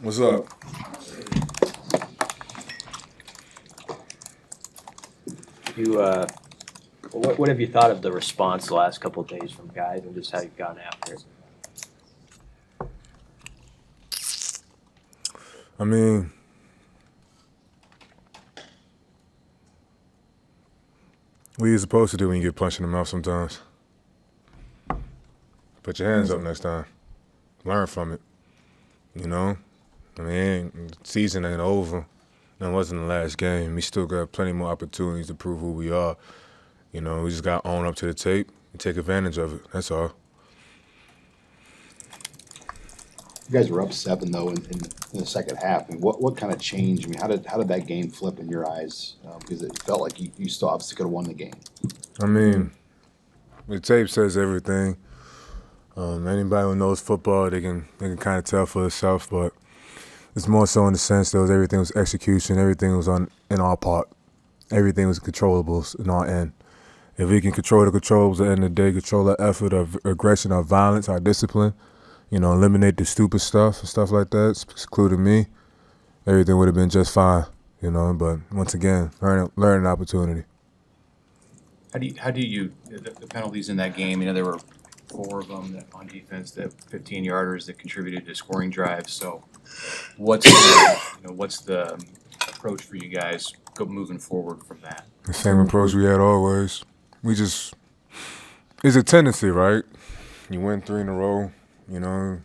What's up? What have you thought of the response the last couple of days from guys and just how you've gone after it? I mean, what are you supposed to do when you get punched in the mouth sometimes? Put your hands up next time. Learn from it. You know? I mean, the season ain't over. That wasn't the last game. We still got plenty more opportunities to prove who we are. You know, we just got to own up to the tape and take advantage of it. That's all. You guys were up 7 though in the second half. I mean, what kind of changed? I mean, how did that game flip in your eyes? Because it felt like you still obviously could have won the game. I mean, the tape says everything. Anybody who knows football, they can kind of tell for themselves, but it's more so in the sense that everything was execution, everything was in our part, everything was controllables in our end. If we can control the controllables at the end of the day, control our effort, our aggression, our violence, our discipline, you know, eliminate the stupid stuff and stuff like that, including me, everything would have been just fine, you know. But once again, learning opportunity. How do you the penalties in that game? You know, there were 4 of them on defense, that 15-yarders that contributed to scoring drives. So, what's the approach for you guys moving forward from that? The same approach we had always. It's a tendency, right? You win 3 in a row, you know,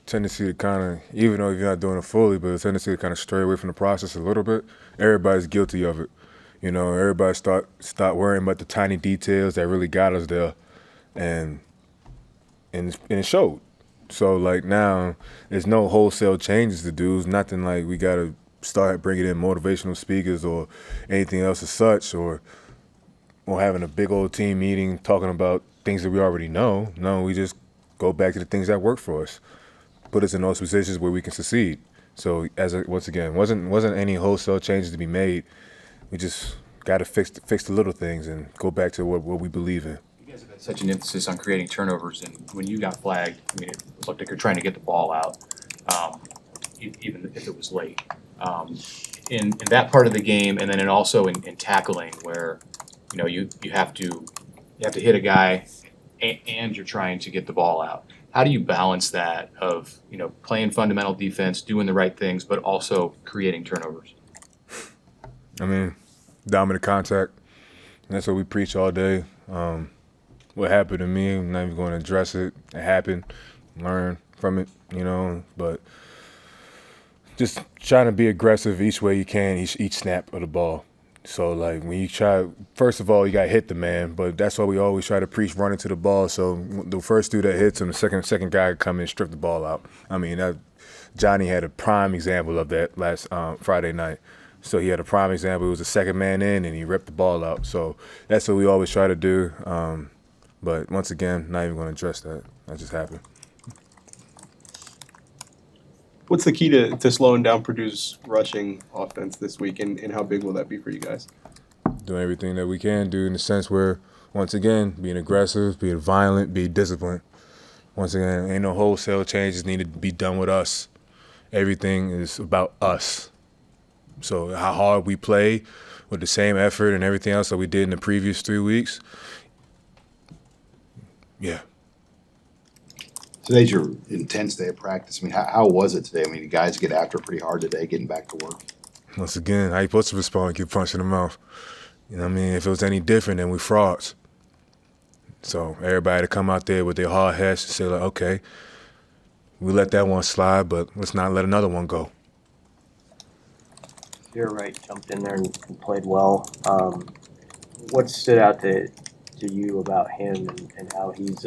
tendency to kind of, even though you're not doing it fully, but a tendency to kind of stray away from the process a little bit. Everybody's guilty of it. You know, everybody start worrying about the tiny details that really got us there. And it showed. So, like, now there's no wholesale changes to do. It's nothing like we got to start bringing in motivational speakers or anything else as such, or having a big old team meeting talking about things that we already know. No, we just go back to the things that work for us, put us in those positions where we can succeed. So, once again, wasn't any wholesale changes to be made. We just got to fix the little things and go back to what we believe in. You guys have had such an emphasis on creating turnovers, and when you got flagged, I mean, it looked like you're trying to get the ball out, even if it was late. In that part of the game, and then also in tackling, where you know you have to hit a guy, and you're trying to get the ball out. How do you balance that of, you know, playing fundamental defense, doing the right things, but also creating turnovers? I mean, dominant contact. That's what we preach all day. What happened to me, I'm not even going to address it. It happened. Learn from it, you know. But just trying to be aggressive each way you can, each snap of the ball. So, like, when you try, first of all, you got to hit the man. But that's why we always try to preach running to the ball. So the first dude that hits him, the second guy could come in and strip the ball out. I mean, Johnny had a prime example of that last Friday night. So he had a prime example. He was the second man in, and he ripped the ball out. So that's what we always try to do. But once again, not even going to address that. That just happened. What's the key to slowing down Purdue's rushing offense this week, and how big will that be for you guys? Doing everything that we can do in the sense where, once again, being aggressive, being violent, being disciplined. Once again, ain't no wholesale changes need to be done with us. Everything is about us. So how hard we play with the same effort and everything else that we did in the previous 3 weeks, yeah. Today's your intense day of practice. I mean, how was it today? I mean, you guys get after it pretty hard today, getting back to work. Once again, how you supposed to respond when you get punched in the mouth? You know what I mean? If it was any different, then we frauds. So everybody to come out there with their hard heads and say, like, okay, we let that one slide, but let's not let another one go. You're right, jumped in there and played well. What stood out to you about him and how he's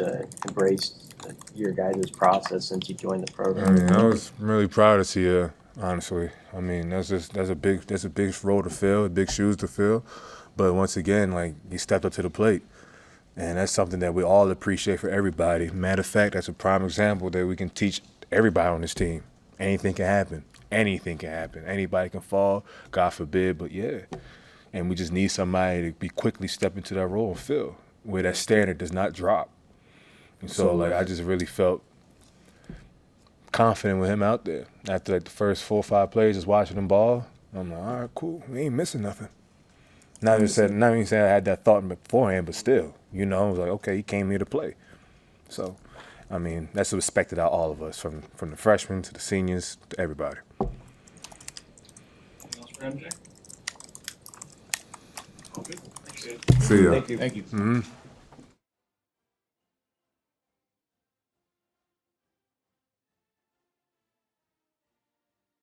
embraced your guys' process since you joined the program? I mean, I was really proud to see her, honestly. I mean, that's a big role to fill, big shoes to fill. But once again, like, he stepped up to the plate. And that's something that we all appreciate for everybody. Matter of fact, that's a prime example that we can teach everybody on this team. Anything can happen. Anything can happen. Anybody can fall, God forbid, but yeah. And we just need somebody to be quickly step into that role and fill, where that standard does not drop. And so, like, I just really felt confident with him out there. After like the first 4 or 5 plays, just watching him ball, I'm like, all right, cool. We ain't missing nothing. Not even saying I had that thought beforehand, but still, you know, I was like, okay, he came here to play. So, I mean, that's respected out all of us, from the freshmen to the seniors to everybody. Anything else for MJ? Okay, appreciate it. See ya. Thank you. Thank you. Mhm.